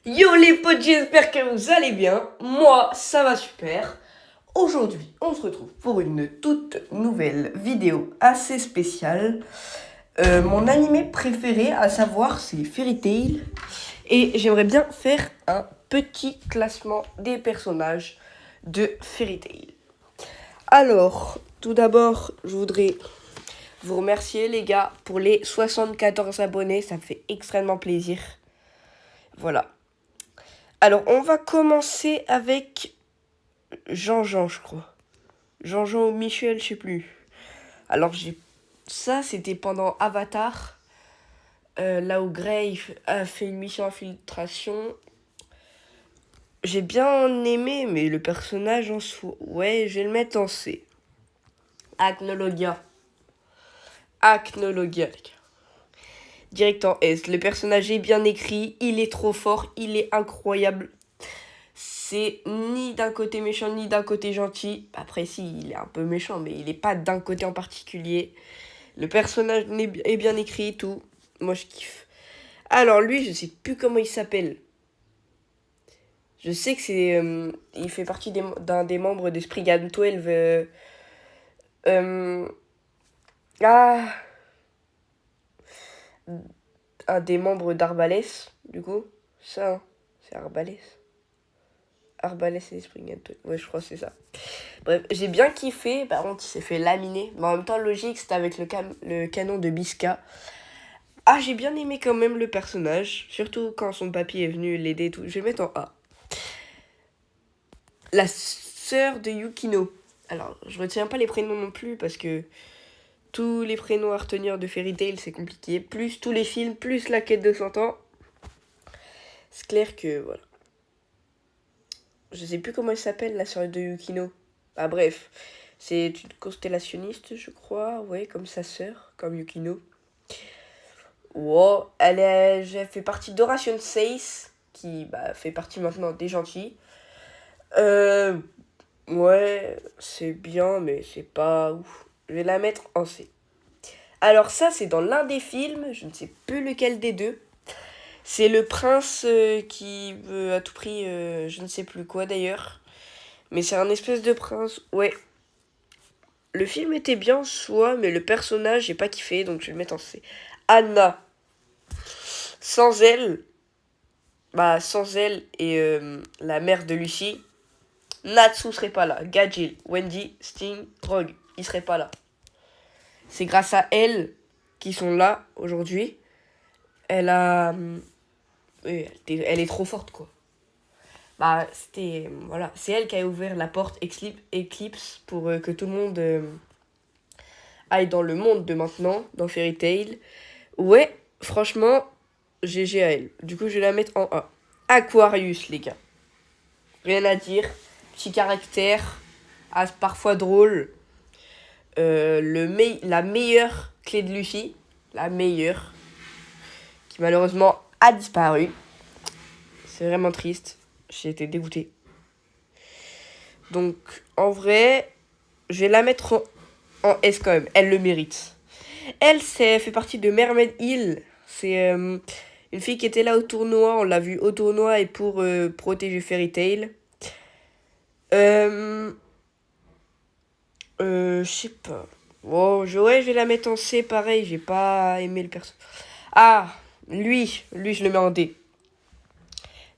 Yo les potes, j'espère que vous allez bien. Moi, ça va super. Aujourd'hui, on se retrouve pour une toute nouvelle vidéo assez spéciale. Mon animé préféré, à savoir, c'est Fairy Tail. Et j'aimerais bien faire un petit classement des personnages de Fairy Tail. Alors, tout d'abord, je voudrais vous remercier les gars pour les 74 abonnés. Ça me fait extrêmement plaisir. Voilà. Alors, on va commencer avec Jean-Jean, je crois. Jean-Jean ou Michel, je sais plus. Alors, ça, c'était pendant Avatar. Là où Grey a fait une mission infiltration. J'ai bien aimé, mais le personnage en soi... Ouais, je vais le mettre en C. Acnologia. Acnologia, les gars. Direct en S. Le personnage est bien écrit, il est trop fort, il est incroyable. C'est ni d'un côté méchant ni d'un côté gentil. Après, si, il est un peu méchant, mais il n'est pas d'un côté en particulier. Le personnage est bien écrit et tout. Moi, je kiffe. Alors, lui, je sais plus comment il s'appelle. Je sais que c'est. Il fait partie d'un des membres de Spriggan 12. Euh, ah Un des membres d'Arbalès, du coup. Ça, hein, c'est Arbalès. Arbalès et Spriggan 12. Ouais, je crois que c'est ça. Bref, j'ai bien kiffé. Par contre, il s'est fait laminer. Mais en même temps, logique, c'était avec le canon de Bisca. Ah, j'ai bien aimé quand même le personnage. Surtout quand son papy est venu l'aider et tout. Je vais le mettre en A. La sœur de Yukino. Alors, je retiens pas les prénoms non plus parce que tous les prénoms à retenir de Fairy Tail, c'est compliqué. Plus tous les films, plus la quête de 100 ans. C'est clair que, voilà. Je sais plus comment elle s'appelle, la sœur de Yukino. Ah, bref. C'est une constellationniste, je crois. Ouais, comme sa sœur, comme Yukino. Wow, elle fait partie d'Oration 6, qui fait partie maintenant des gentils. Ouais, c'est bien, mais c'est pas ouf. Je vais la mettre en C. Alors ça, c'est dans l'un des films, je ne sais plus lequel des deux. C'est le prince qui veut à tout prix, je ne sais plus quoi d'ailleurs. Mais c'est un espèce de prince, ouais. Le film était bien, soit, mais le personnage, j'ai pas kiffé, donc je vais le mettre en C. Anna. Sans elle, sans elle et la mère de Lucy, Natsu serait pas là. Gajil, Wendy, Sting, Rogue, ils seraient pas là. C'est grâce à elles qu'ils sont là aujourd'hui. Elle a... Oui, elle est trop forte, quoi. Voilà. C'est elle qui a ouvert la porte Eclipse pour que tout le monde aille dans le monde de maintenant, dans Fairy Tail. Ouais, franchement, GG à elle. Du coup, je vais la mettre en A. Aquarius, les gars. Rien à dire. Petit caractère, parfois drôle. La meilleure clé de Luffy, la meilleure, qui malheureusement a disparu. C'est vraiment triste. J'ai été dégoûté. Donc, en vrai, je vais la mettre en S quand même. Elle le mérite. Elle fait partie de Mermaid Hill. C'est une fille qui était là au tournoi. On l'a vue au tournoi et pour protéger Fairy Tail. Je sais pas. Oh, je vais la mettre en C, pareil, j'ai pas aimé le perso. Ah, lui, je le mets en D.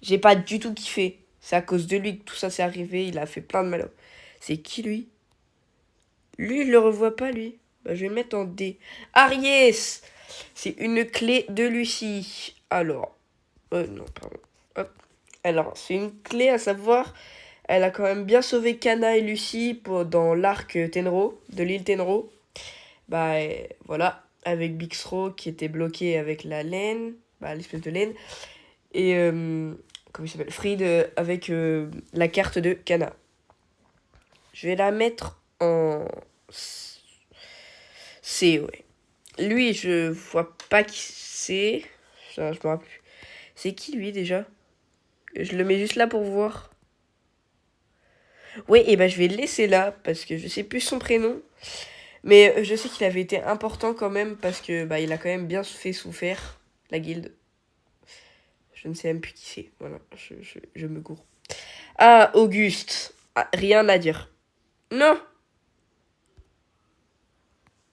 J'ai pas du tout kiffé. C'est à cause de lui que tout ça s'est arrivé, il a fait plein de malheur. C'est qui, lui? Lui, je le revois pas, lui. Je vais le mettre en D. Aries! C'est une clé de Lucie. Alors, non, pardon. Hop. Alors, c'est une clé à savoir... Elle a quand même bien sauvé Kana et Lucie dans l'arc Tenro, de l'île Tenro. Voilà, avec Bixro qui était bloqué avec la laine, l'espèce de laine. Et, comment il s'appelle, Fried avec la carte de Kana. Je vais la mettre en C, ouais. Lui, je vois pas qui c'est. Je me rappelle plus. C'est qui, lui, déjà? Je le mets juste là pour voir. Oui, et je vais le laisser là, parce que je sais plus son prénom. Mais je sais qu'il avait été important quand même, parce que il a quand même bien fait souffrir, la guilde. Je ne sais même plus qui c'est. Voilà, je me gourre. Ah, Auguste. Ah, rien à dire. Non.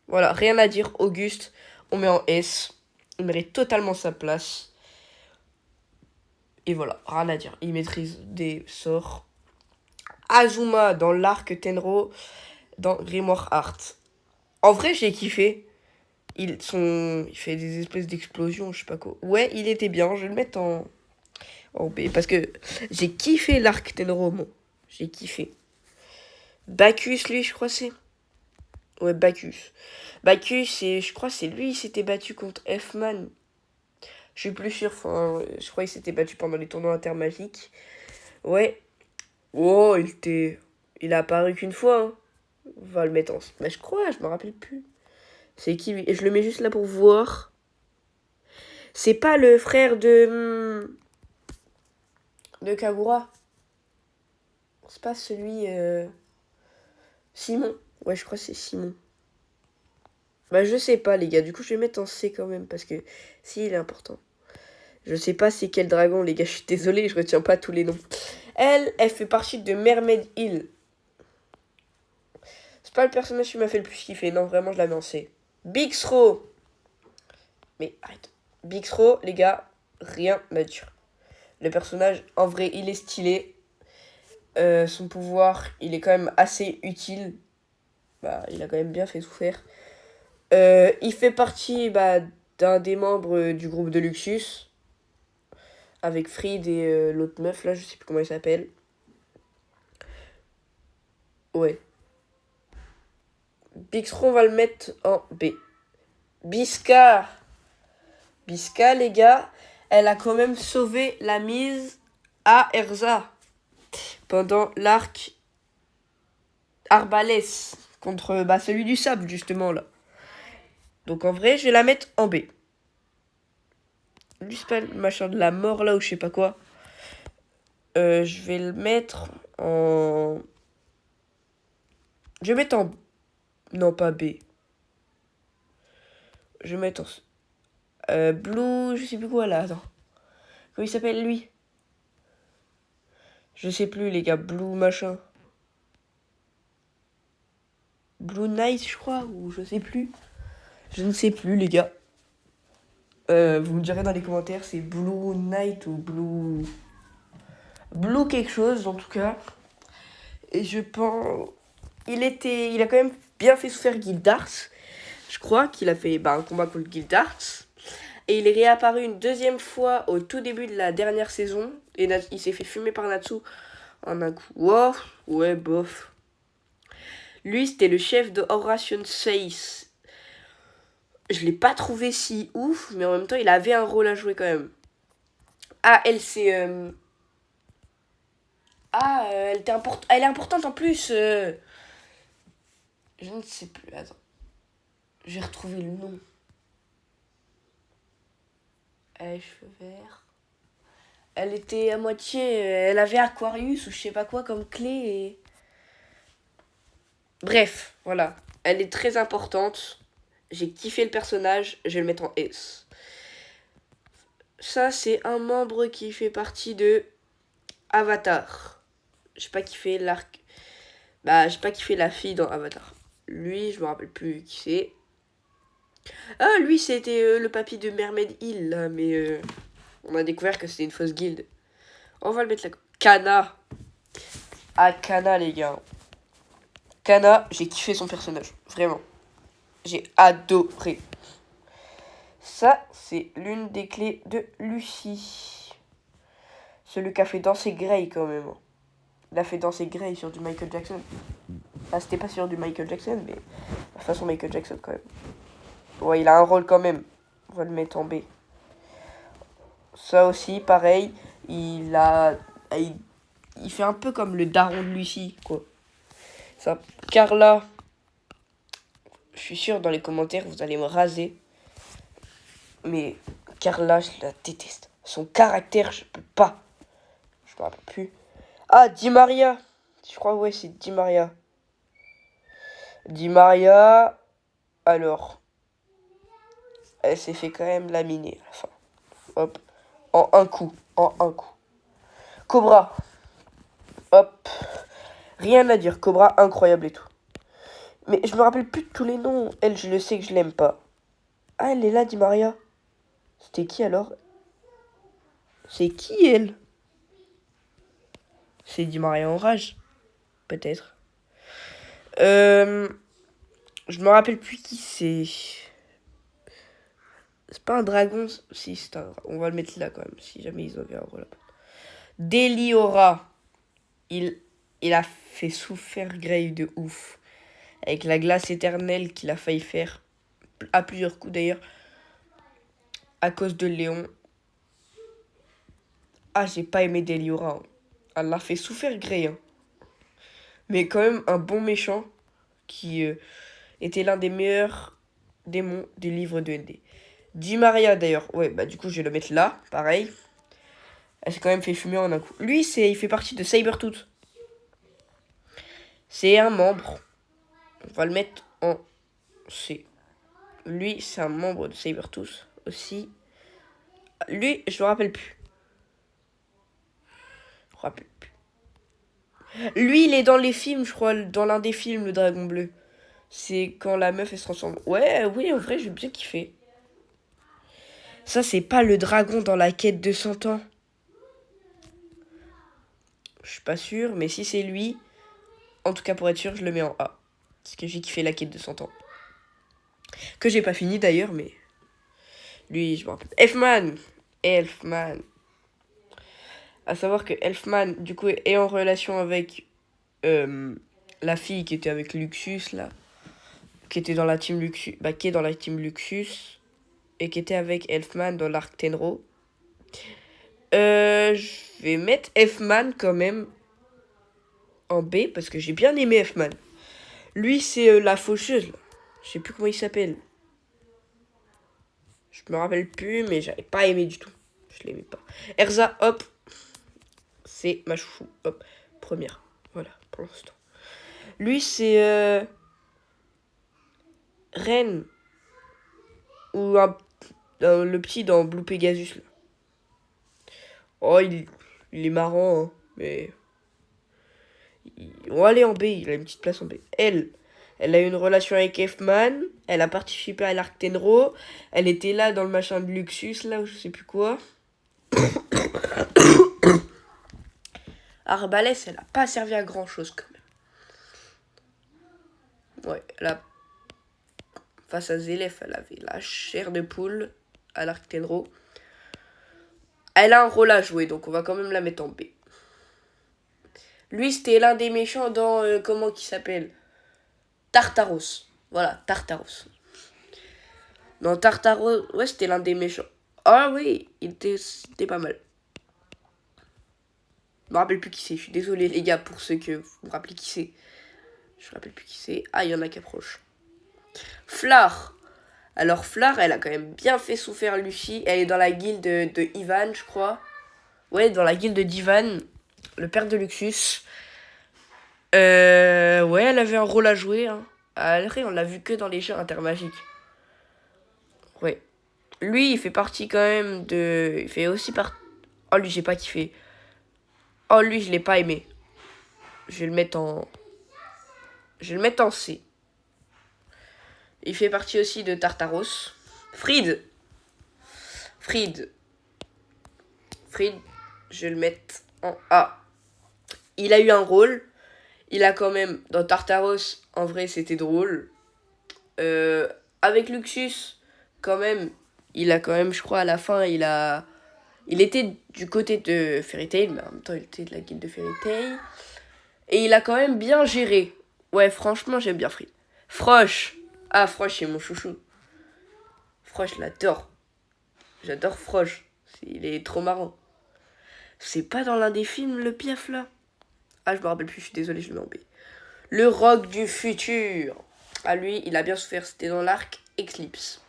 Voilà, rien à dire. Auguste, on met en S. Il mérite totalement sa place. Et voilà, rien à dire. Il maîtrise des sorts. Azuma dans l'arc Tenro dans Grimoire Art. En vrai, j'ai kiffé. Il fait des espèces d'explosions, je sais pas quoi. Ouais, il était bien. Je vais le mettre en B. Parce que j'ai kiffé l'arc Tenro, moi. J'ai kiffé. Bacchus, lui, je crois c'est. Ouais, Bacchus. Bacchus, je crois c'est lui, il s'était battu contre F-Man. Je suis plus sûr. Enfin, je crois qu'il s'était battu pendant les tournois intermagiques. Ouais. Oh, il a apparu qu'une fois. Hein. On va le mettre en. Bah, je crois, je me rappelle plus. C'est qui lui? Et je le mets juste là pour voir. C'est pas le frère de Kagura. C'est pas celui. Simon. Ouais, je crois que c'est Simon. Bah, je sais pas, les gars. Du coup, je vais mettre en C quand même. Parce que si, il est important. Je sais pas c'est quel dragon, les gars. Je suis désolée, je retiens pas tous les noms. Elle fait partie de Mermaid Hill. C'est pas le personnage qui m'a fait le plus kiffer. Non, vraiment, je la mets en C. Bixro. Mais arrête. Bixro, les gars, rien à dire. Le personnage, en vrai, il est stylé. Son pouvoir, il est quand même assez utile. Bah, il a quand même bien fait souffrir. Il fait partie d'un des membres du groupe de Luxus. Avec Fried et l'autre meuf, là, je sais plus comment elle s'appelle. Ouais. Bixro, on va le mettre en B. Bisca. Bisca, les gars, elle a quand même sauvé la mise à Erza pendant l'arc Arbalès contre celui du sable, justement, là. Donc, en vrai, je vais la mettre en B. Lui, c'est pas le machin de la mort, là, ou je sais pas quoi. Je vais le mettre en... Je vais mettre en... Non, pas B. Je vais mettre en... Blue, je sais plus quoi, là, attends. Comment il s'appelle, lui? Je sais plus, les gars. Blue, machin. Blue Knight, je crois, ou je sais plus. Je ne sais plus, les gars. Vous me direz dans les commentaires, c'est Blue Knight ou Blue... Blue quelque chose, en tout cas. Et je pense... Il a quand même bien fait souffrir Guildart. Je crois qu'il a fait un combat contre Guildart. Et il est réapparu une deuxième fois au tout début de la dernière saison. Et il s'est fait fumer par Natsu en un coup. Wow, ouais, bof. Lui, c'était le chef de Operation 6. Je l'ai pas trouvé si ouf, mais en même temps, il avait un rôle à jouer quand même. Ah, elle, c'est... Ah, elle est importante en plus. Je ne sais plus. Attends. J'ai retrouvé le nom. Cheveux verts. Elle était à moitié... Elle avait Aquarius ou je sais pas quoi comme clé et... Bref, voilà. Elle est très importante. J'ai kiffé le personnage. Je vais le mettre en S. Ça, c'est un membre qui fait partie de Avatar. J'ai pas kiffé l'arc. J'ai pas kiffé la fille dans Avatar. Lui, je me rappelle plus qui c'est. Ah, lui, c'était le papy de Mermaid Hill, là, mais on a découvert que c'était une fausse guilde. On va le mettre là. Kana. Ah, Kana, les gars. Kana, j'ai kiffé son personnage. Vraiment. J'ai adoré. Ça, c'est l'une des clés de Lucy. Celui qui a fait danser Grey, quand même. Il a fait danser Grey sur du Michael Jackson. Ah, c'était pas sur du Michael Jackson, mais la façon Michael Jackson, quand même. Ouais, il a un rôle quand même. On va le mettre en B. Ça aussi, pareil. Il fait un peu comme le daron de Lucy, quoi. Ça. Carla. Je suis sûr, dans les commentaires, vous allez me raser. Mais Carla, je la déteste. Son caractère, je peux pas. Je me rappelle plus. Ah, Di Maria. Je crois, ouais, c'est Di Maria. Di Maria. Alors. Elle s'est fait quand même laminer à la fin. Hop. En un coup. en un coup. Cobra. Hop. Rien à dire. Cobra, incroyable et tout. Mais je me rappelle plus de tous les noms. Elle, je le sais que je l'aime pas. Ah, elle est là, dit Maria. C'était qui alors? C'est qui elle? C'est dit Maria en rage. Peut-être. Je me rappelle plus qui c'est. C'est pas un dragon. Si, c'est un. On va le mettre là quand même. Si jamais ils avaient un rôle. Deliora. Il a fait souffrir Grey de ouf. Avec la glace éternelle qu'il a failli faire. À plusieurs coups d'ailleurs. À cause de Léon. Ah, j'ai pas aimé Deliora. Hein. Elle l'a fait souffrir Grey. Hein. Mais quand même un bon méchant. Qui était l'un des meilleurs démons des livres de ND. Di Maria d'ailleurs. Ouais, bah du coup je vais le mettre là. Pareil. Elle s'est quand même fait fumer en un coup. Lui, il fait partie de Sabertooth. C'est un membre. On va le mettre en C. Lui, c'est un membre de Sabertooth aussi. Lui, je me rappelle plus. Je me rappelle plus. Lui, il est dans les films, je crois, dans l'un des films, le dragon bleu. C'est quand la meuf, elle se transforme. Ouais, oui, en vrai, j'ai bien kiffé. Ça, c'est pas le dragon dans la quête de 100 ans. Je suis pas sûr, mais si c'est lui, en tout cas pour être sûr, je le mets en A. Parce que j'ai kiffé la quête de 100 ans. Que j'ai pas fini d'ailleurs, mais... Lui, je me rappelle. Elfman. À savoir que Elfman, du coup, est en relation avec la fille qui était avec Luxus, là. Qui était dans la team Luxus. Bah, qui est dans la team Luxus. Et qui était avec Elfman dans l'arc Tenro. Je vais mettre Elfman quand même en B, parce que j'ai bien aimé Elfman. Lui, c'est la faucheuse, là. Je sais plus comment il s'appelle. Je me rappelle plus, mais j'avais pas aimé du tout. Je l'aimais pas. Erza, hop. C'est ma chouchou. Hop. Première. Voilà, pour l'instant. Lui, c'est... Ren. Ou le petit dans Blue Pegasus, là. Oh, il est marrant, hein, mais... On va aller en B, il a une petite place en B. Elle a eu une relation avec Elfman. Elle a participé à l'arc Tenro. Elle était là dans le machin de Luxus, là, ou je sais plus quoi. Arbalès, elle a pas servi à grand chose, quand même. Ouais, face à Zélef, elle avait la chair de poule à l'arc Tenro. Elle a un rôle à jouer, donc on va quand même la mettre en B. Lui, c'était l'un des méchants dans... comment qu'il s'appelle? Tartaros. Voilà, Tartaros. Dans Tartaros, ouais, c'était l'un des méchants. Ah oui, c'était pas mal. Je me rappelle plus qui c'est. Je suis désolé, les gars, pour ceux que vous me rappelez qui c'est. Je me rappelle plus qui c'est. Ah, il y en a qui approchent. Flar. Alors, Flar, elle a quand même bien fait souffrir Luffy. Elle est dans la guilde de Ivan, je crois. Ouais, dans la guilde d'Ivan, le père de Luxus. Ouais, elle avait un rôle à jouer. Hein. Après, on l'a vu que dans les jeux intermagiques. Ouais. Lui, il fait partie quand même de... Il fait aussi partie... Oh, lui, j'ai pas kiffé. Oh, lui, je l'ai pas aimé. Je vais le mettre en C. Il fait partie aussi de Tartaros. Fried, je vais le mettre en A. Il a eu un rôle. Il a quand même... Dans Tartaros, en vrai, c'était drôle. Avec Luxus, quand même... Il a quand même, je crois, à la fin, il était du côté de Fairy Tail, mais en même temps, il était de la guilde de Fairy Tail. Et il a quand même bien géré. Ouais, franchement, j'aime bien Fried. Frosh. Ah, Frosh, c'est mon chouchou. Frosh, je l'adore. J'adore Frosh. Il est trop marrant. C'est pas dans l'un des films, le Piaf, là? Ah, je me rappelle plus, je suis désolée, je le mets en B. Le roc du futur. Ah, lui, il a bien souffert. C'était dans l'arc Eclipse.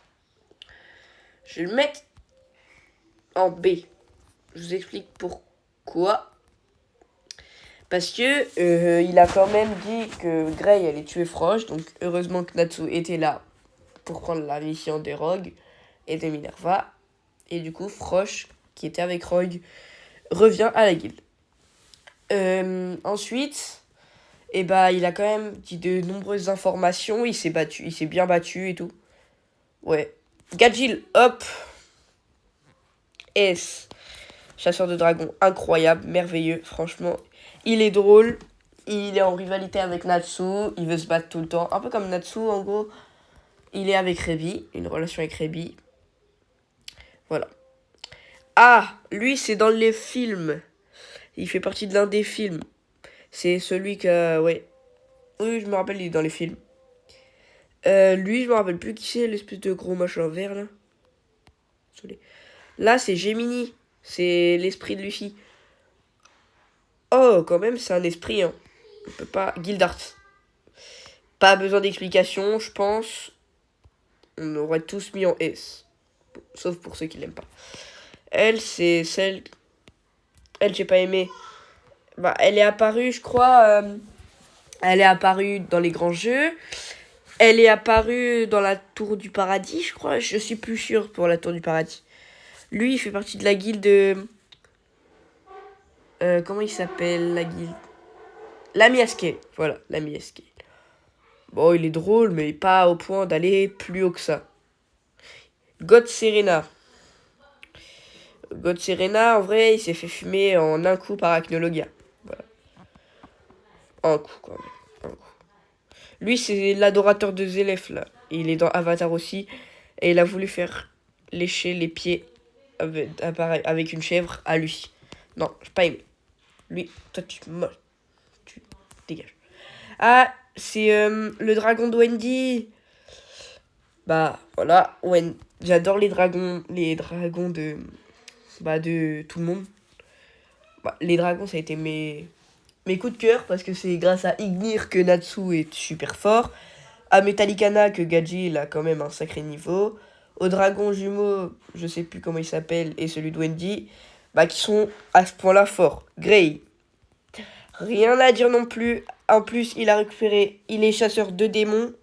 Je vais le mettre en B. Je vous explique pourquoi. Parce que il a quand même dit que Grey allait tuer Frosh. Donc heureusement que Natsu était là pour prendre la mission de Rogue et de Minerva. Et du coup, Frosh, qui était avec Rogue, revient à la guilde. Ensuite, il a quand même dit de nombreuses informations. Il s'est bien battu et tout. Ouais. Gadjil, hop. S. Chasseur de dragons, incroyable, merveilleux, franchement. Il est drôle. Il est en rivalité avec Natsu. Il veut se battre tout le temps. Un peu comme Natsu, en gros. Il est avec Rebi. Une relation avec Rebi. Voilà. Ah, lui, c'est dans les films. Il fait partie de l'un des films. C'est celui que... Ouais. Oui, je me rappelle, il est dans les films. Lui, je me rappelle plus qui c'est, l'espèce de gros machin vert, là. Là, c'est Gemini. C'est l'esprit de Luffy. Oh, quand même, c'est un esprit, hein. On peut pas... Gildart. Pas besoin d'explication, je pense. On aurait tous mis en S. Sauf pour ceux qui l'aiment pas. Elle, c'est celle... Elle, j'ai pas aimé. Bah, elle est apparue, je crois... Elle est apparue dans les grands jeux. Elle est apparue dans la Tour du Paradis, je crois. Je suis plus sûre pour la Tour du Paradis. Lui, il fait partie de la guilde... comment il s'appelle, la guilde? L'ami Scale. Voilà, l'ami Scale. Bon, il est drôle, mais pas au point d'aller plus haut que ça. God Serena. God Serena, en vrai, il s'est fait fumer en un coup par Acnologia. Voilà. Un coup, quand même. Un coup. Lui, c'est l'adorateur de Zélef, là. Il est dans Avatar aussi. Et il a voulu faire lécher les pieds avec une chèvre à lui. Non, j'ai pas aimé. Lui, toi, tu dégages. Ah, c'est le dragon de Wendy. Bah, voilà. J'adore les dragons de tout le monde. Bah, les dragons, ça a été mes coups de cœur parce que c'est grâce à Ignir que Natsu est super fort. À Metallicana que Gadji il a quand même un sacré niveau. Au dragon jumeau, je sais plus comment il s'appelle, et celui de Wendy, bah qui sont à ce point-là forts. Grey. Rien à dire non plus. En plus, il est chasseur de démons.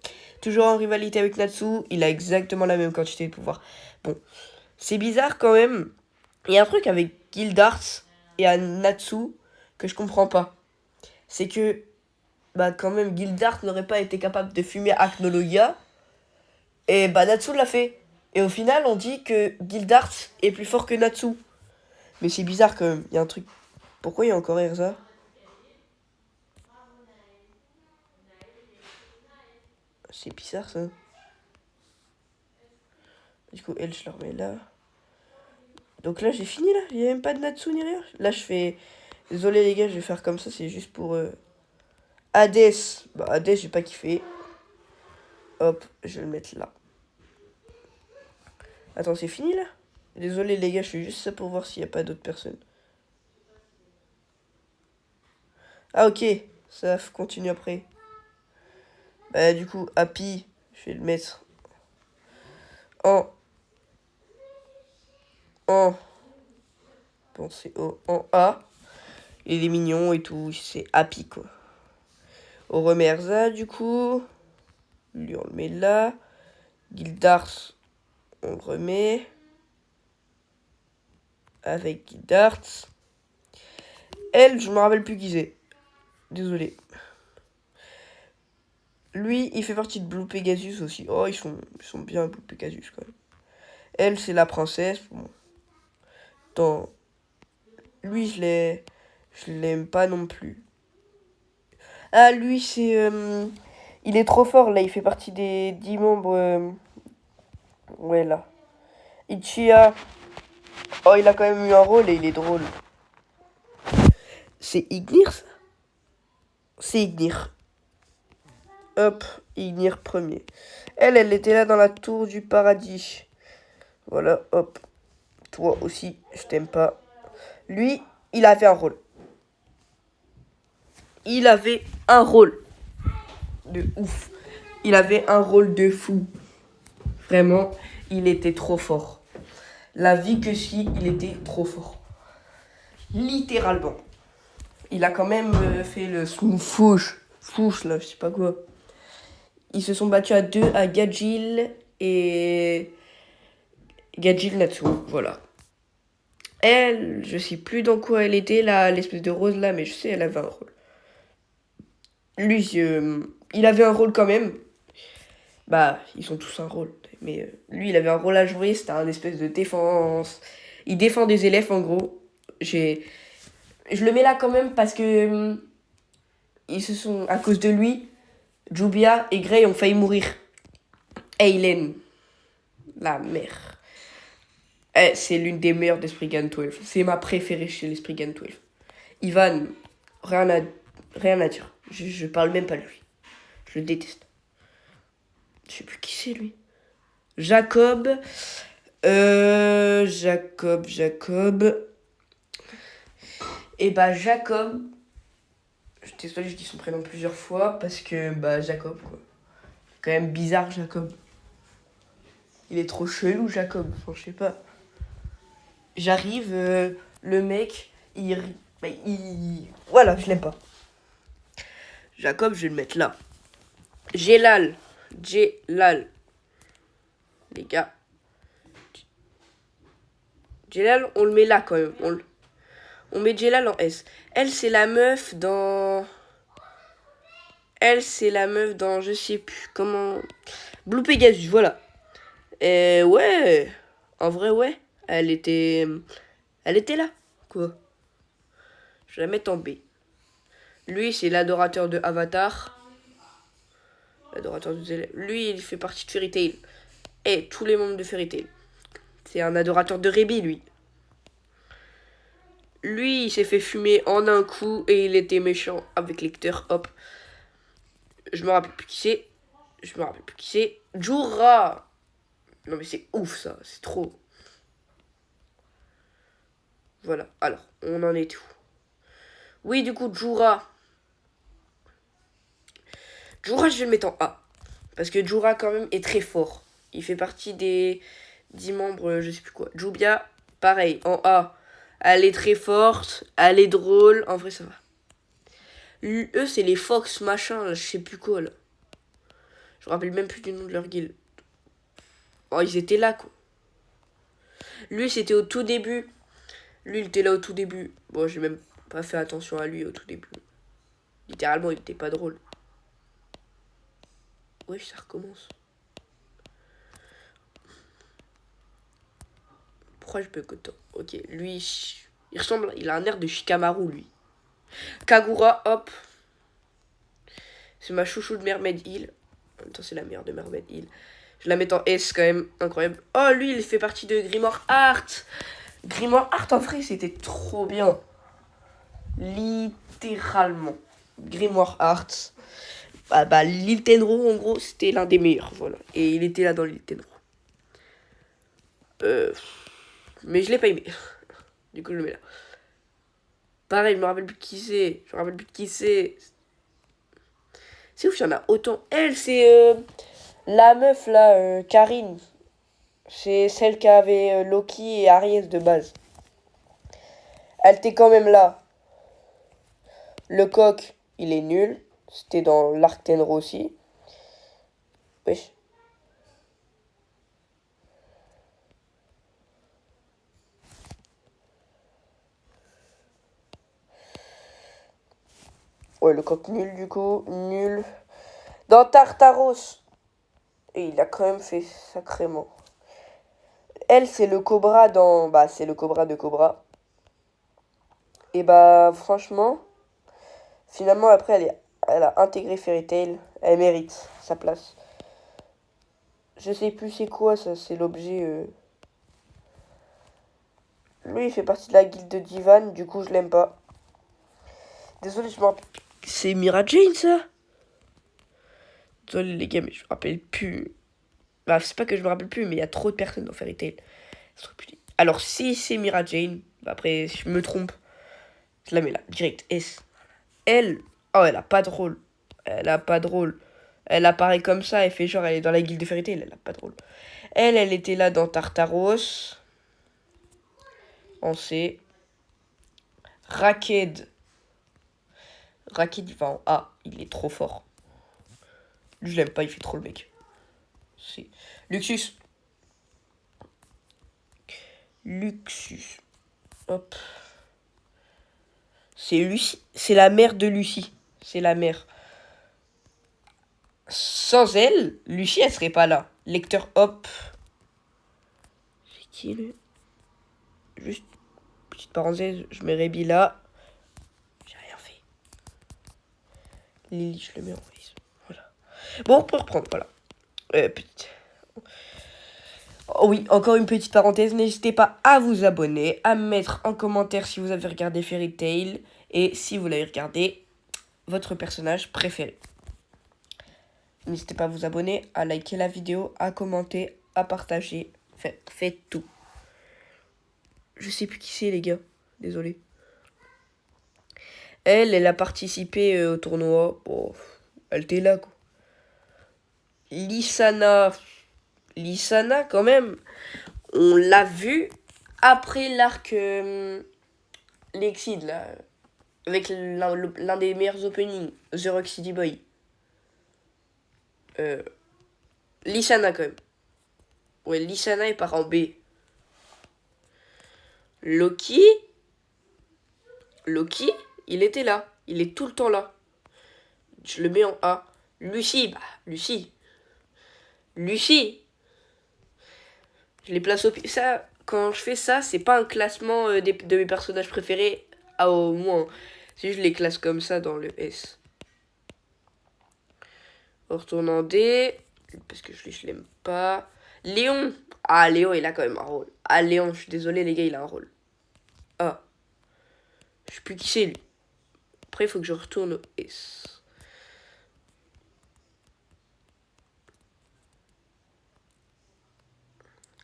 Toujours en rivalité avec Natsu. Il a exactement la même quantité de pouvoir. Bon, c'est bizarre quand même. Il y a un truc avec Gildart et à Natsu que je comprends pas. C'est que, bah quand même, Gildart n'aurait pas été capable de fumer Acnologia. Et bah Natsu l'a fait. Et au final, on dit que Gildart est plus fort que Natsu. Mais c'est bizarre quand même. Il y a un truc. Pourquoi il y a encore Erza? C'est bizarre ça. Du coup, elle, je la remets là. Donc là, j'ai fini là. Il n'y a même pas de Natsu ni rien. Là, je fais. Désolé les gars, je vais faire comme ça. C'est juste pour. Hades. Bah, Hades, j'ai pas kiffé. Hop, je vais le mettre là. Attends, c'est fini là? Désolé les gars, je fais juste ça pour voir s'il n'y a pas d'autres personnes. Ah, ok. Ça continue après. Bah, du coup, Happy, je vais le mettre en. Bon, c'est en A. Il est mignon et tout. C'est Happy quoi. On remet Erza du coup. Lui, on le met là. Gildart, on le remet. Avec Gildart. Elle, je me rappelle plus qui c'est. Désolé. Lui, il fait partie de Blue Pegasus aussi. Oh, ils sont bien Blue Pegasus quand même. Elle, c'est la princesse. Bon. Dans... Lui, je l'aime pas non plus. Ah, lui, c'est... Il est trop fort, là. Il fait partie des 10 membres... Ouais, là. Ichiya. Oh, il a quand même eu un rôle et il est drôle. C'est Ignir, ça? C'est Ignir. Hop, Ignir premier. Elle était là dans la tour du paradis. Voilà, hop. Toi aussi, je t'aime pas. Lui, il avait un rôle. Il avait un rôle. De ouf. Il avait un rôle de fou. Vraiment, il était trop fort. La vie que si, il était trop fort. Littéralement. Il a quand même fait le smooth fouche là, je sais pas quoi. Ils se sont battus à deux, à Gadjil et Gadjil Natsu, voilà. Elle, je sais plus dans quoi elle était, là, l'espèce de rose là, mais je sais, elle avait un rôle. Lui, il avait un rôle quand même. Bah, ils ont tous un rôle. Mais lui, il avait un rôle à jouer, c'était un espèce de défense. Il défend des élèves, en gros. Je le mets là quand même parce que ils se sont, à cause de lui, Jubia et Gray ont failli mourir. Aileen, la mère. C'est l'une des meilleures des Spriggan 12. C'est ma préférée chez les Spriggan 12. Ivan, rien à, rien à dire. Je parle même pas de lui. Je le déteste. Je sais plus qui c'est lui. Jacob. Jacob. Et bah Jacob. Je suis désolée, je dis son prénom plusieurs fois parce que bah Jacob quoi. Quand même bizarre Jacob. Il est trop chelou Jacob. Enfin je sais pas. J'arrive, le mec, voilà, je l'aime pas. Jacob, je vais le mettre là. Jelal. Les gars. Jelal, on le met là quand même. On met Jelal en S. Elle, c'est la meuf dans... je sais plus comment... Blue Pegasus, voilà. Et ouais. En vrai, ouais. Elle était là. Quoi. Je vais la mettre en B. Lui, c'est l'adorateur de Avatar. L'adorateur de Zelda. Lui, il fait partie de Fairy Tail. Et tous les membres de Fairy Tail. C'est un adorateur de Rebi, lui. Lui, il s'est fait fumer en un coup et il était méchant avec Lecter. Hop. Je me rappelle plus qui c'est. Jura. Non mais c'est ouf ça. C'est trop. Voilà. Alors, on en est où? Oui, du coup, Jura. Jura, je vais le mettre en A. Parce que Jura, quand même, est très fort. Il fait partie des 10 membres, je sais plus quoi. Jubia, pareil, en A. Elle est très forte, elle est drôle. En vrai, ça va. Eux, c'est les Fox, machin, là, je sais plus quoi, là. Je me rappelle même plus du nom de leur guilde. Oh, ils étaient là, quoi. Lui, c'était au tout début. Lui, il était là au tout début. Bon, j'ai même pas fait attention à lui au tout début. Littéralement, il était pas drôle. Ouais, ça recommence. Pourquoi je peux que tant? Ok, lui, il ressemble, il a un air de Shikamaru, lui. Kagura, hop. C'est ma chouchou de Mermaid Hill. En même temps, c'est la meilleure de Mermaid Hill. Je la mets en S quand même, incroyable. Oh, lui, il fait partie de Grimoire Art. Grimoire Art, en vrai, c'était trop bien. Littéralement. Grimoire Art. Bah, Lil Tenro, en gros, c'était l'un des meilleurs, voilà. Et il était là dans Lil Tenro. Mais je l'ai pas aimé. Du coup, je le mets là. Pareil, je me rappelle plus de qui c'est. C'est ouf, il y en a autant. Elle, c'est la meuf, là, Karine. C'est celle qui avait Loki et Aries de base. Elle était quand même là. Le coq, il est nul. C'était dans l'Arc Tenro aussi. Wesh. Ouais, le coq nul du coup. Nul. Dans Tartaros. Et il a quand même fait sacrément. Elle, c'est le Cobra dans... Bah, c'est le Cobra de Cobra. Et bah, franchement, finalement, après, elle a intégré Fairy Tail. Elle mérite sa place. Je sais plus c'est quoi, ça, c'est l'objet... Lui, il fait partie de la guilde de Divan, du coup, je l'aime pas. Désolé, je me rappelle... C'est Mira Jane, ça? Désolé, les gars, mais je me rappelle plus. Bah, c'est pas que je me rappelle plus, mais il y a trop de personnes dans Fairy Tail. Alors, si c'est Mira Jane, bah après, si je me trompe, je la mets là, direct, S. Elle, oh, elle a pas de rôle. Elle apparaît comme ça, elle fait genre, elle est dans la guilde de Fairy Tail, elle a pas de rôle. Elle était là dans Tartaros. On sait. Raked, il va en A, il est trop fort. Lui, je l'aime pas, il fait trop le mec. C'est Luxus. Hop. C'est Lucie. C'est la mère de Lucie. C'est la mère. Sans elle, Lucie, elle serait pas là. Lecteur, hop. C'est qui, lui? Juste, petite parenthèse, je mets Rébi là. J'ai rien fait. Lily, je le mets en face. Voilà. Bon, on peut reprendre, voilà. Petite. Oh oui, encore une petite parenthèse. N'hésitez pas à vous abonner, à me mettre en commentaire si vous avez regardé Fairy Tail. Et si vous l'avez regardé, votre personnage préféré. N'hésitez pas à vous abonner, à liker la vidéo, à commenter, à partager. Faites tout. Je sais plus qui c'est, les gars. Désolé. Elle a participé au tournoi. Bon, elle était là, quoi. Lissana, quand même, on l'a vu après l'arc Lexid, là. Avec l'un des meilleurs openings, The Rock City Boy. Lissana, quand même. Ouais, Lissana est part en B. Loki, il était là. Il est tout le temps là. Je le mets en A. Lucie, Lucie. Je les place au pire. Ça, quand je fais ça, c'est pas un classement de mes personnages préférés à au moins. Si je les classe comme ça dans le S. On retourne en D. Parce que je l'aime pas. Léon. Ah, Léon, il a quand même un rôle. Ah, Léon, je suis désolé, les gars, il a un rôle. Ah. Je sais plus qui c'est, lui. Après, il faut que je retourne au S.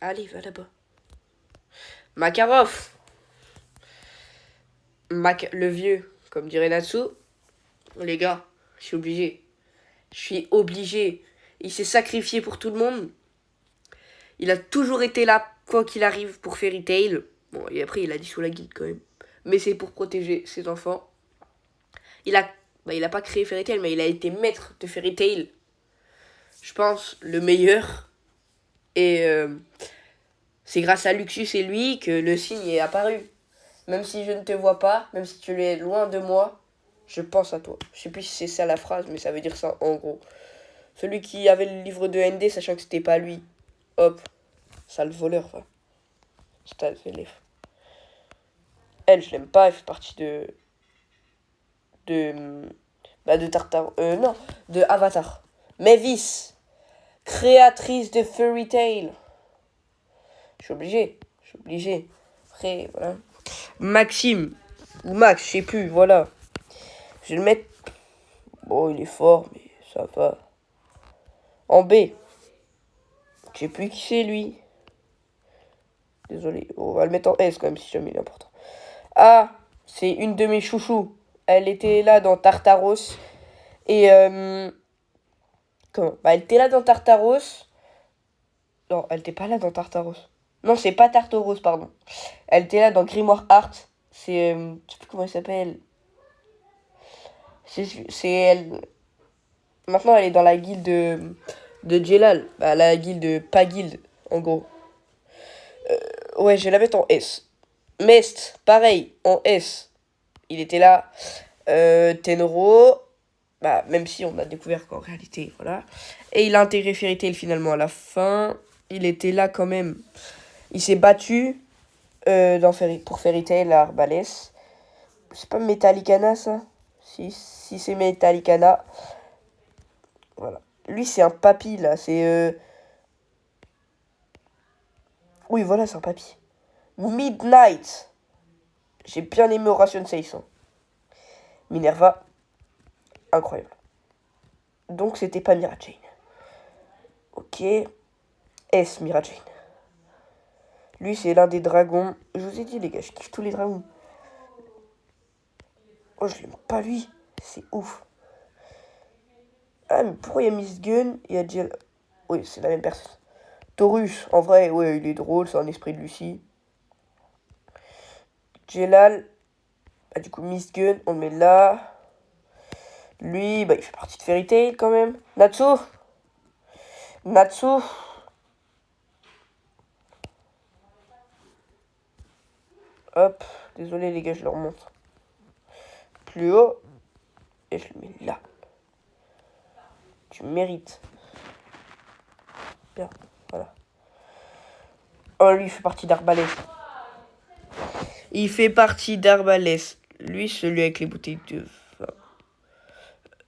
Allez, va là-bas. Makarov. Le vieux, comme dirait Natsu. Les gars, je suis obligé. Il s'est sacrifié pour tout le monde. Il a toujours été là, quoi qu'il arrive, pour Fairy Tail. Bon, et après, il a dissous la guilde quand même. Mais c'est pour protéger ses enfants. Il a pas créé Fairy Tail, mais il a été maître de Fairy Tail. Je pense le meilleur. Et c'est grâce à Luxus et lui que le signe est apparu. Même si je ne te vois pas, même si tu es loin de moi, je pense à toi. Je sais plus si c'est ça la phrase, mais ça veut dire ça en gros. Celui qui avait le livre de ND, sachant que c'était pas lui. Hop. Sale voleur, va. C'est élève. Elle, je l'aime pas, elle fait partie de Tartar. Non, de Avatar. Mavis, créatrice de Fairy Tail. Je suis obligé. Après, voilà. Maxime, ou Max, je sais plus, voilà. Je vais le mettre. Bon, il est fort, mais ça va. En B. Je sais plus qui c'est, lui. Désolé, on va le mettre en S quand même si jamais il est important. Ah, c'est une de mes chouchous. Elle était là dans Tartaros. Et comment? Elle était là dans Tartaros. Non, elle était pas là dans Tartaros. Non, c'est pas Tartaros, pardon. Elle était là dans Grimoire Art. C'est je sais plus comment elle s'appelle. C'est elle. Maintenant, elle est dans la guilde de Jelal. La guilde, pas guilde, en gros. Ouais, je vais la mettre en S. Mest, pareil, en S. Il était là. Tenro, même si on a découvert qu'en réalité, voilà. Et il a intégré Fairy Tail finalement à la fin. Il était là quand même. Il s'est battu pour Fairy Tail à Arbalès. C'est pas Metallicana, ça? Si c'est Metallicana. Voilà. Lui, c'est un papy, là. C'est... Oui, voilà, c'est un papy. Midnight. J'ai bien aimé Oration 600. Minerva. Incroyable. Donc, c'était pas Mira Jane. Ok. S, Mira Jane. Lui, c'est l'un des dragons. Je vous ai dit, les gars, je kiffe tous les dragons. Oh, je l'aime pas, lui. C'est ouf. Ah, mais pourquoi il y a Miss Gun et il y a Jill? Oui, c'est la même personne. Taurus, en vrai, ouais, il est drôle, c'est un esprit de Lucie. Jelal, du coup, Miss Gun, on le met là. Lui, il fait partie de Fairy Tail quand même. Natsu. Hop, désolé les gars, je le remonte. Plus haut. Et je le mets là. Tu mérites. Bien, voilà. Oh, lui, il fait partie d'Arbalès. Il fait partie d'Arbalès. Lui, celui avec les bouteilles de vin.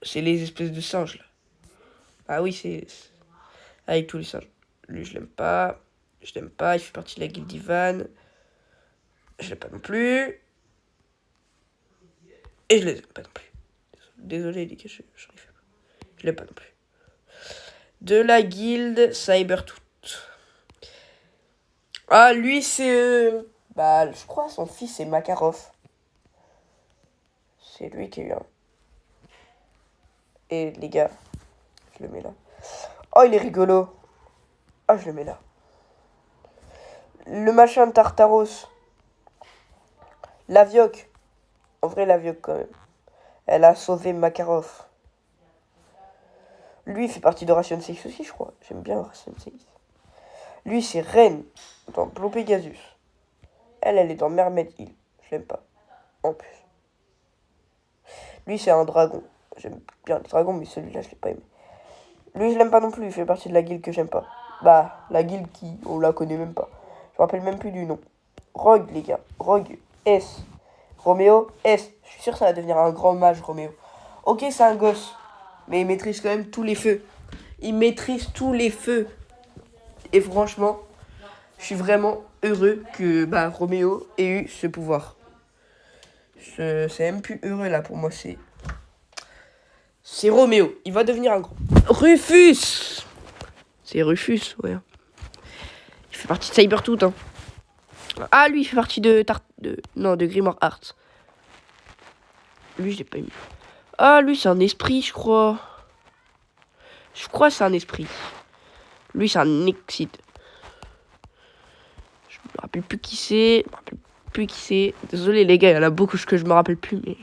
C'est les espèces de singes, là. Ah oui, c'est... Avec tous les singes. Lui, je l'aime pas. Je l'aime pas. Il fait partie de la guilde d'Ivan. Je l'aime pas non plus. Et je les aime pas non plus. Désolé, les gars, je l'aime pas non plus. De la guilde Cybertooth. Ah, lui, c'est... Bah, je crois son fils, c'est Makarov. C'est lui qui a eu un. Et les gars, je le mets là. Oh, il est rigolo. Ah, je le mets là. Le machin de Tartaros. Lavioc. En vrai, Lavioc, quand même. Elle a sauvé Makarov. Lui, il fait partie de Ration 6 aussi, je crois. J'aime bien Ration 6. Lui, c'est Ren dans Blue Pegasus. Elle est dans Mermaid Hill. Je l'aime pas. En plus. Lui, c'est un dragon. J'aime bien les dragons, mais celui-là, je l'ai pas aimé. Lui, je l'aime pas non plus. Il fait partie de la guilde que j'aime pas. Bah, la guilde qui... On la connaît même pas. Je me rappelle même plus du nom. Rogue, les gars. Rogue S. Roméo S. Je suis sûr que ça va devenir un grand mage, Roméo. Ok, c'est un gosse. Mais il maîtrise quand même tous les feux. Il maîtrise tous les feux. Et franchement, je suis vraiment heureux que Roméo ait eu ce pouvoir. C'est même plus heureux là pour moi, c'est Roméo. Il va devenir un gros. Rufus. C'est Rufus, ouais. Il fait partie de Cybertooth, hein. Ah, lui, il fait partie de Grimoire Art. Lui, je l'ai pas mis. Ah, lui, c'est un esprit, je crois. Je crois que c'est un esprit. Lui, c'est un Exide. Je me rappelle plus qui c'est. Désolé, les gars, il y en a beaucoup que je me rappelle plus, mais...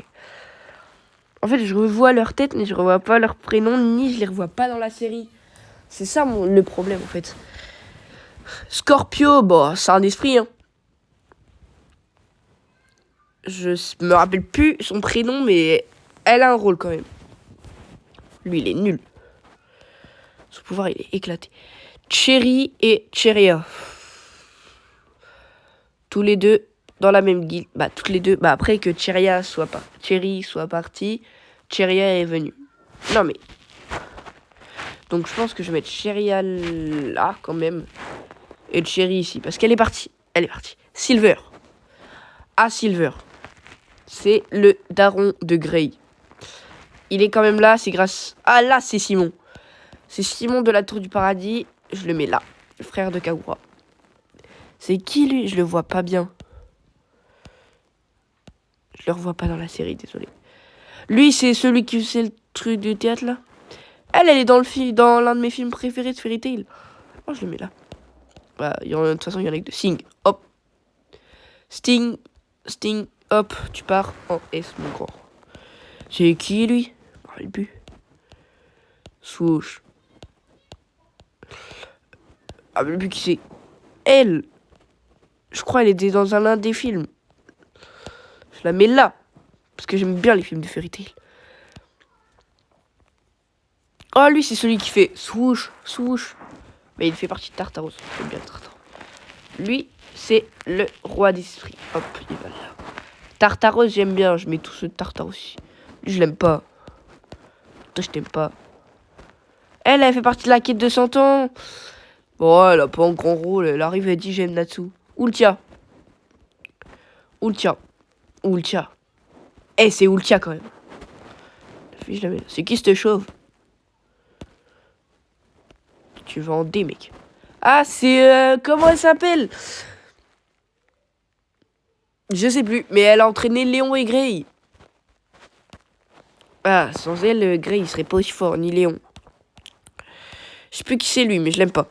En fait, je revois leur tête, mais je revois pas leur prénom, ni je les revois pas dans la série. C'est ça le problème, en fait. Scorpio, bon, c'est un esprit, hein. Je me rappelle plus son prénom, mais elle a un rôle quand même. Lui, il est nul. Son pouvoir, il est éclaté. Cherry et Cheria. Tous les deux dans la même guilde. Bah, toutes les deux. Bah, après que Cherry soit partie, Cheria est venue. Non, mais... Donc, je pense que je vais mettre Cheria là, quand même. Et Cherry ici. Parce qu'elle est partie. Elle est partie. Silver. Ah, Silver. C'est le daron de Grey. Il est quand même là, c'est grâce... Ah, là, c'est Simon. C'est Simon de la Tour du Paradis. Je le mets là. Le frère de Kagura. C'est qui, lui? Je le vois pas bien. Je le revois pas dans la série, désolé. Lui, c'est celui qui fait le truc du théâtre, là. Elle est dans l'un de mes films préférés de Fairy Tail. Oh, je le mets là. Bah, de toute façon, il y en a que deux. Sting, hop. Sting, hop. Tu pars en S, mon grand. C'est qui, lui? Je me rappelle plus. Swoosh. Ah, je me rappelle plus qui c'est. Elle. Je crois qu'elle était dans un des films. Je la mets là. Parce que j'aime bien les films de Fairy Tail. Oh, lui, c'est celui qui fait swoosh, swoosh. Mais il fait partie de Tartaros. J'aime bien Tartaros. Lui, c'est le roi des esprits. Hop, il va là. Tartaros, j'aime bien. Je mets tout ce Tartaros aussi. Lui, je l'aime pas. Toi, je t'aime pas. Elle fait partie de la quête de 100 ans. Bon, elle a pas un grand rôle. Elle arrive et dit j'aime Natsu. Ultia. Eh, c'est Ultia quand même. C'est qui cette chauve? Tu vas en D, mec. Ah, c'est... comment elle s'appelle? Je sais plus, mais elle a entraîné Léon et Grey. Ah, sans elle, Grey, il serait pas aussi fort, ni Léon. Je sais plus qui c'est lui, mais je l'aime pas.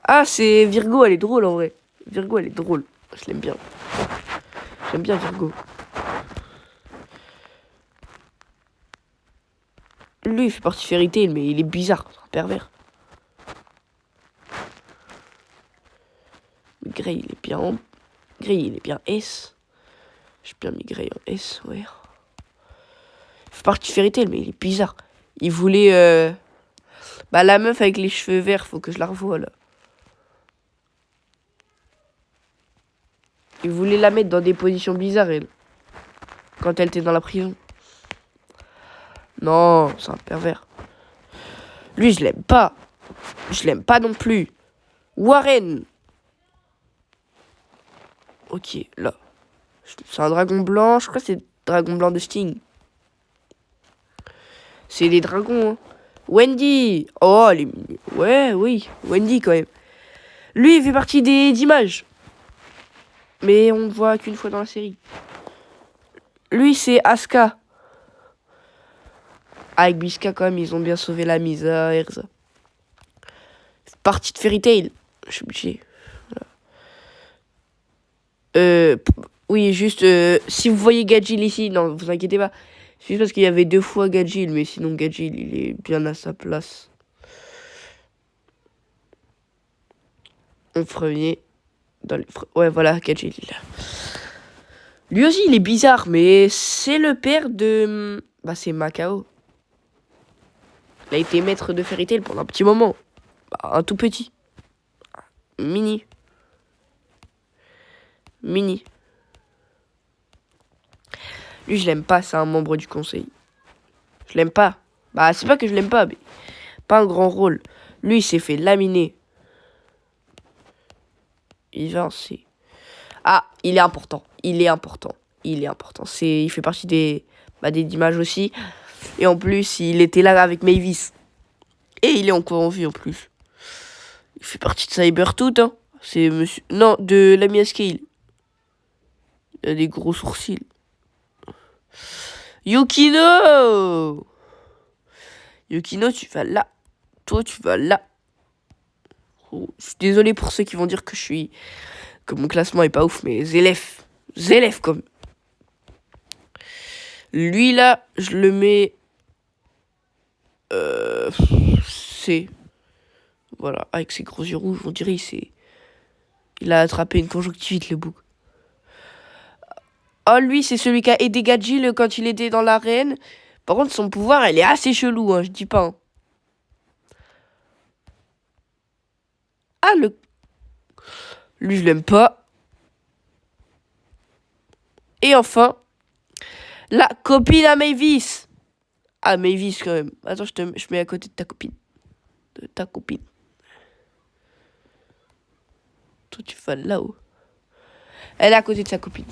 Ah, c'est Virgo, elle est drôle en vrai. Virgo, elle est drôle. Je l'aime bien. J'aime bien Virgo. Lui, il fait partie de Fairy Tail, mais il est bizarre. C'est un pervers. Grey, il est bien S. J'ai bien mis Grey en S, ouais. Il fait partie de Fairy Tail, mais il est bizarre. Il voulait... Bah, la meuf avec les cheveux verts, faut que je la revoie, là. Il voulait la mettre dans des positions bizarres, elle. Quand elle était dans la prison. Non, c'est un pervers. Lui, je l'aime pas. Je l'aime pas non plus. Warren. Ok, là. C'est un dragon blanc. Je crois que c'est le dragon blanc de Sting. C'est des dragons, hein. Wendy. Oh, elle est... Ouais, oui. Wendy, quand même. Lui, il fait partie d'Images. Mais on ne voit qu'une fois dans la série. Lui, c'est Asuka. Avec Bisca, quand même, ils ont bien sauvé la mise à Erza. Partie de Fairy Tail. Je suis obligé. Voilà. Oui, juste, si vous voyez Gadgil ici, non, vous inquiétez pas. C'est juste parce qu'il y avait 2 fois Gadgil, mais sinon Gadgil, il est bien à sa place. En premier. Ouais, voilà, Gadgil, il est là. Lui aussi, il est bizarre, mais c'est le père de... Bah, c'est Macao. Il a été maître de Fairy Tail pendant un petit moment. Bah, un tout petit. Mini. Lui, je l'aime pas, c'est un membre du conseil. Je l'aime pas. Bah, c'est pas que je l'aime pas, mais... Pas un grand rôle. Lui, il s'est fait laminer. Il va, c'est... Ah, il est important. Il fait partie des d'Images aussi. Et en plus, il était là avec Mavis. Et il est encore en vie, en plus. Il fait partie de Cybertooth, hein. C'est monsieur... Non, de l'ami Scale. Il a des gros sourcils. Yukino! Yukino, tu vas là. Toi, tu vas là. Oh, je suis désolé pour ceux qui vont dire que mon classement est pas ouf, mais Zélef comme. Lui là, je le mets C. Voilà, avec ses gros yeux rouges, on dirait il a attrapé une conjonctivite, le bouc. Oh, lui, c'est celui qui a aidé Gadgil quand il était dans l'arène. Par contre, son pouvoir, elle est assez chelou, hein, je dis pas. Hein. Ah, lui, je l'aime pas. Et enfin, la copine à Mavis. Ah, Mavis, quand même. Attends, je mets à côté de ta copine. Toi, tu vas là-haut. Elle est à côté de sa copine.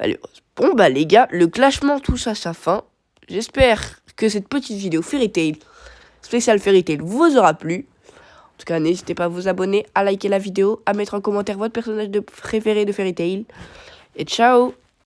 Allez, bon, bah, les gars, le clashement touche à sa fin. J'espère que cette petite vidéo Fairy Tail, spécial Fairy Tail, vous aura plu. En tout cas, n'hésitez pas à vous abonner, à liker la vidéo, à mettre en commentaire votre personnage préféré de Fairy Tail. Et ciao!